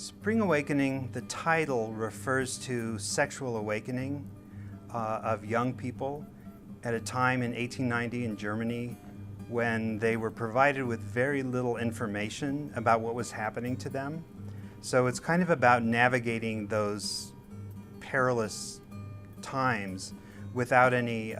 Spring Awakening, the title refers to sexual awakening of young people at a time in 1890 in Germany when they were provided with very little information about what was happening to them. So it's kind of about navigating those perilous times without any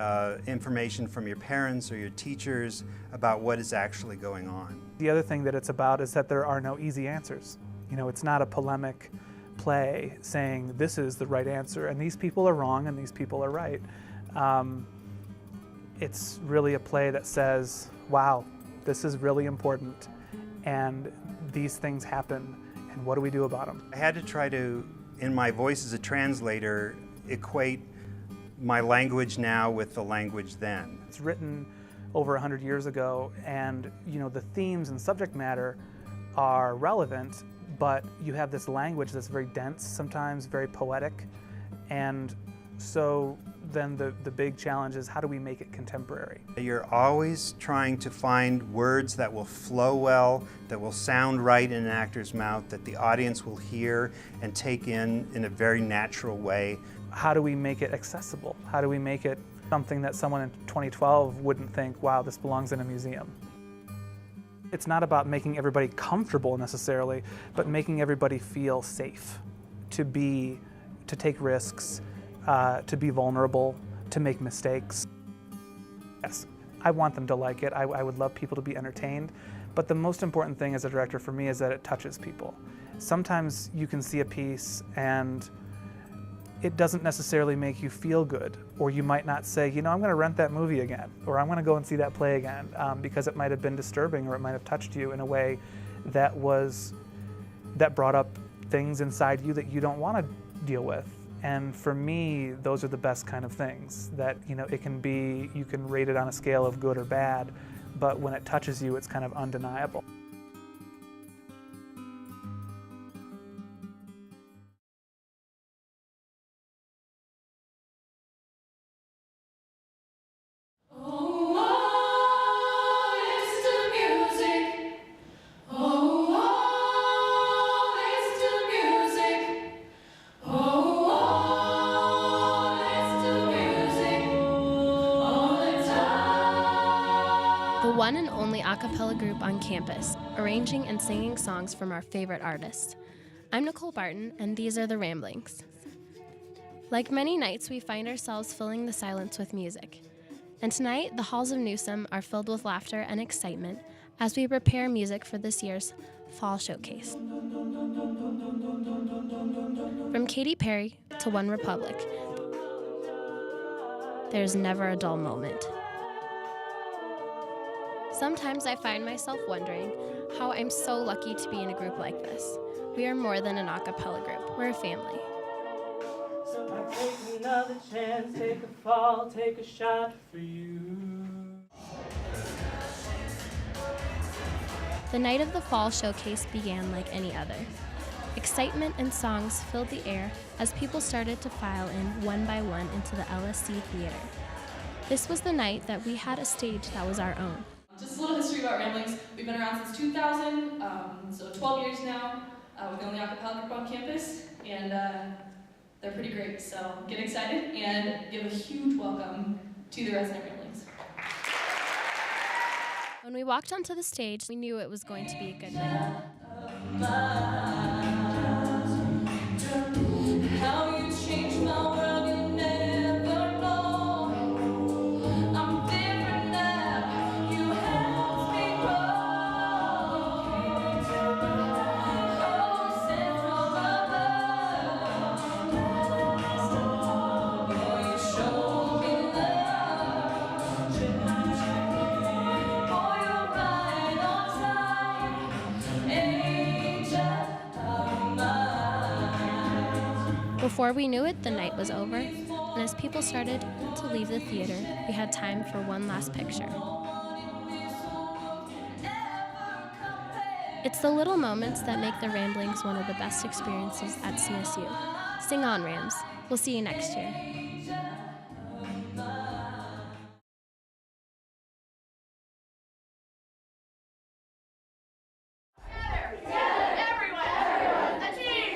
information from your parents or your teachers about what is actually going on. The other thing that it's about is that there are no easy answers. You know, it's not a polemic play saying this is the right answer and these people are wrong and these people are right. It's really a play that says, wow, this is really important and these things happen and what do we do about them? I had to try to, in my voice as a translator, equate my language now with the language then. It's written over 100 years ago and the themes and subject matter are relevant, but you have this language that's very dense, sometimes very poetic, and so then the big challenge is how do we make it contemporary? You're always trying to find words that will flow well, that will sound right in an actor's mouth, that the audience will hear and take in a very natural way. How do we make it accessible? How do we make it something that someone in 2012 wouldn't think, wow, this belongs in a museum? It's not about making everybody comfortable necessarily, but making everybody feel safe to take risks, to be vulnerable, to make mistakes. Yes, I want them to like it. I would love people to be entertained, but the most important thing as a director for me is that it touches people. Sometimes you can see a piece and it doesn't necessarily make you feel good, or you might not say, I'm going to rent that movie again, or I'm going to go and see that play again, because it might have been disturbing or it might have touched you in a way that brought up things inside you that you don't want to deal with. And for me, those are the best kind of things that, it can be, you can rate it on a scale of good or bad, but when it touches you, it's kind of undeniable. The one and only a cappella group on campus, arranging and singing songs from our favorite artists. I'm Nicole Barton, and these are The Ramblings. Like many nights, we find ourselves filling the silence with music. And tonight, the halls of Newsom are filled with laughter and excitement as we prepare music for this year's Fall Showcase. From Katy Perry to One Republic, there's never a dull moment. Sometimes I find myself wondering how I'm so lucky to be in a group like this. We are more than an a cappella group, we're a family. So I take another chance, take a fall, take a shot for you. The night of the Fall Showcase began like any other. Excitement and songs filled the air as people started to file in one by one into the LSC Theater. This was the night that we had a stage that was our own. Just a little history about Ramblings. We've been around since 2000, so 12 years now. We're the only a cappella group on campus, and they're pretty great. So get excited and give a huge welcome to the resident Ramblings. When we walked onto the stage, we knew it was going to be a good night. How you changed my world, you never know. I'm different now, you helped me grow. Oh, sent from above. Oh, you showed me love. Oh, you're right on time, angel of mine. Before we knew it, the night was over, and as people started to leave the theater, we had time for one last picture. It's the little moments that make the Ramblings one of the best experiences at CSU. Sing on, Rams. We'll see you next year. Everyone, a team!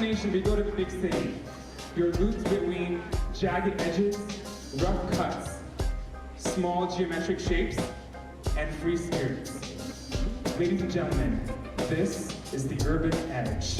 destination, we go to the big city. Your roots between jagged edges, rough cuts, small geometric shapes, and free spirits. Ladies and gentlemen, this is the Urban Edge.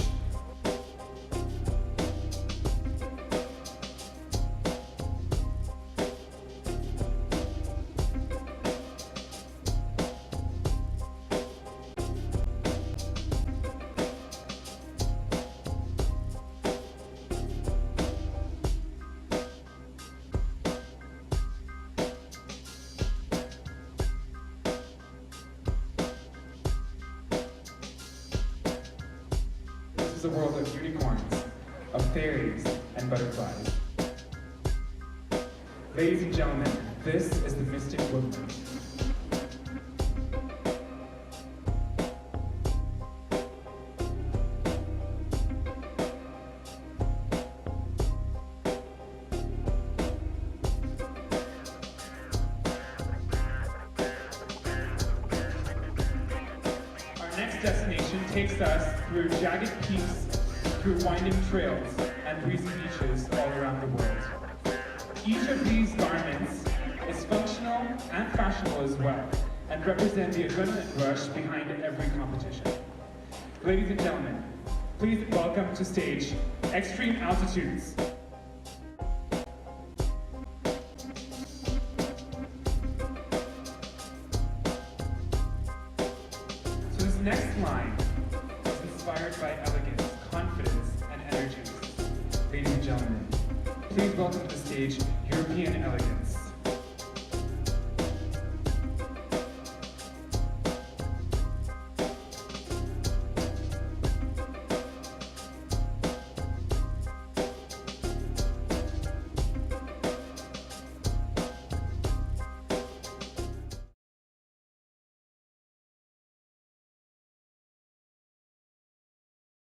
This is a world of unicorns, of fairies, and butterflies. Ladies and gentlemen, this is the Mystic Woodland. Our next destination takes us through jagged peaks, through winding trails, and breezy beaches all around the world. Each of these garments is functional and fashionable as well, and represent the adrenaline rush behind every competition. Ladies and gentlemen, please welcome to stage Extreme Altitudes. So this next line is inspired by elegance, confidence, and energy. Ladies and gentlemen, please welcome to the stage European Elegance.